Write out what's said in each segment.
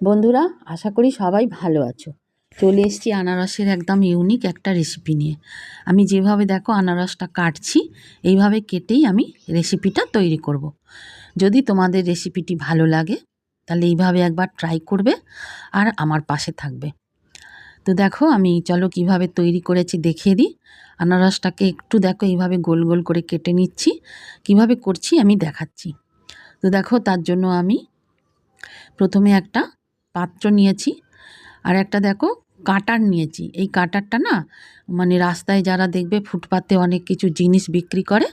বন্ধুরা, আশা করি সবাই ভালো আছো। চলে এসেছি আনারসের একদম ইউনিক একটা রেসিপি নিয়ে। আমি যেভাবে দেখো আনারসটা কাটছি, এইভাবে কেটেই আমি রেসিপিটা তৈরি করব। যদি তোমাদের রেসিপিটি ভালো লাগে তাহলে এইভাবে একবার ট্রাই করবে আর আমার পাশে থাকবে। তো দেখো আমি চলো কিভাবে তৈরি করেছি দেখিয়ে দিই। আনারসটাকে একটু দেখো এইভাবে গোল গোল করে কেটে নিচ্ছি। কিভাবে করছি আমি দেখাচ্ছি। তো দেখো তার জন্য আমি প্রথমে একটা পাত্র নিয়েছি আর একটা দেখো কাটার নিয়েছি। এই কাটারটা না মানে রাস্তায় যারা দেখবে ফুটপাতে অনেক কিছু জিনিস বিক্রি করে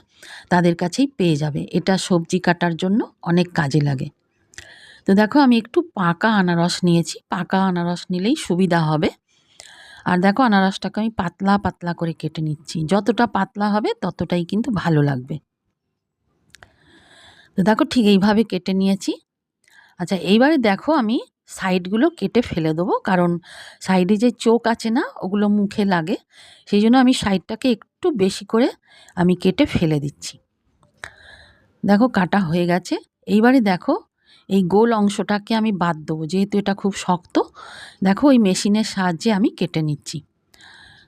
তাদের কাছেই পেয়ে যাবে। এটা সবজি কাটার জন্য অনেক কাজে লাগে। তো দেখো আমি একটু পাকা আনারস নিয়েছি। পাকা আনারস নিলেই সুবিধা হবে। আর দেখো আনারসটাকে আমি পাতলা পাতলা করে কেটে নিচ্ছি। যতটা পাতলা হবে ততটাই কিন্তু ভালো লাগবে। তো দেখো ঠিক এইভাবে কেটে নিয়েছি। আচ্ছা এইবারে দেখো আমি সাইডগুলো কেটে ফেলে দেবো, কারণ সাইডে যে চোখ আছে না ওগুলো মুখে লাগে, সেই জন্য আমি সাইডটাকে একটু বেশি করে আমি কেটে ফেলে দিচ্ছি। দেখো কাটা হয়ে গেছে। এইবারে দেখো এই গোল অংশটাকে আমি বাদ দেবো, যেহেতু এটা খুব শক্ত। দেখো ওই মেশিনের সাহায্যে আমি কেটে নিচ্ছি।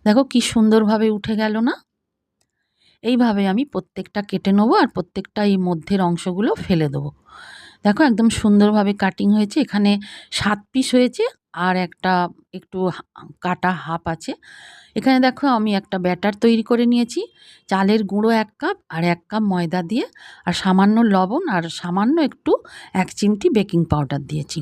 দেখো কি সুন্দরভাবে উঠে গেল না। এইভাবে আমি প্রত্যেকটা কেটে নেবো আর প্রত্যেকটা এই মধ্যের অংশগুলো ফেলে দেবো। দেখো একদম সুন্দরভাবে কাটিং হয়েছে। এখানে 7 পিস হয়েছে আর একটা একটু কাটা হাফ আছে। এখানে দেখো আমি একটা ব্যাটার তৈরি করে নিয়েছি। চালের গুঁড়ো 1 কাপ আর 1 কাপ ময়দা দিয়ে আর সামান্য লবণ আর সামান্য একটু 1 চিমটি বেকিং পাউডার দিয়েছি।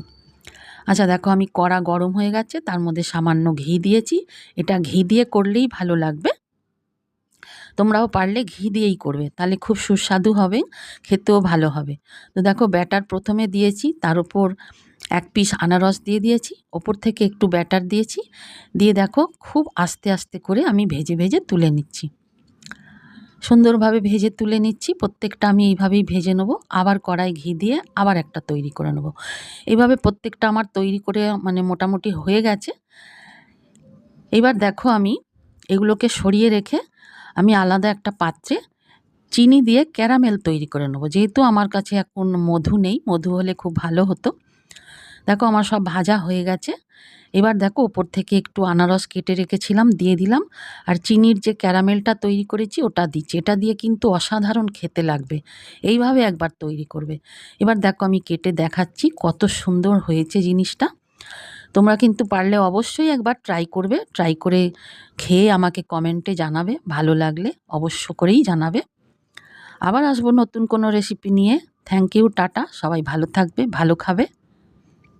আচ্ছা দেখো আমি কড়া গরম হয়ে গেছে, তার মধ্যে সামান্য ঘি দিয়েছি। এটা ঘি দিয়ে করলেই ভালো লাগবে। তোমরাও পারলে ঘি দিয়েই করবে, তাহলে খুব সুস্বাদু হবে, খেতেও ভালো হবে। তো দেখো ব্যাটার প্রথমে দিয়েছি, তার উপর 1 পিস আনারস দিয়ে দিয়েছি, ওপর থেকে একটু ব্যাটার দিয়েছি, দিয়ে দেখো খুব আস্তে আস্তে করে আমি ভেজে ভেজে তুলে নিচ্ছি। সুন্দরভাবে ভেজে তুলে নিচ্ছি। প্রত্যেকটা আমি এইভাবেই ভেজে নেবো। আবার কড়াই ঘি দিয়ে আবার একটা তৈরি করে নেবো। এইভাবে প্রত্যেকটা আমার তৈরি করে মানে মোটামুটি হয়ে গেছে। এবার দেখো আমি এগুলোকে সরিয়ে রেখে আমি আলাদা একটা পাত্রে চিনি দিয়ে ক্যারামেল তৈরি করে নেবো। যেহেতু আমার কাছে এখন মধু নেই, মধু হলে খুব ভালো হতো। দেখো আমার সব ভাজা হয়ে গেছে। এবার দেখো ওপর থেকে একটু আনারস কেটে রেখেছিলাম দিয়ে দিলাম, আর চিনির যে ক্যারামেলটা তৈরি করেছি ওটা দিচ্ছি। এটা দিয়ে কিন্তু অসাধারণ খেতে লাগবে। এইভাবে একবার তৈরি করবে। এবার দেখো আমি কেটে দেখাচ্ছি কত সুন্দর হয়েছে জিনিসটা। তোমরা কিন্তু পারলে অবশ্যই একবার ট্রাই করবে। ট্রাই করে খেয়ে আমাকে কমেন্টে জানাবে। ভালো লাগলে অবশ্য করেই জানাবে। আবার আসবো নতুন কোনো রেসিপি নিয়ে। Thank you, tata. সবাই ভালো থাকবে, ভালো খাবে।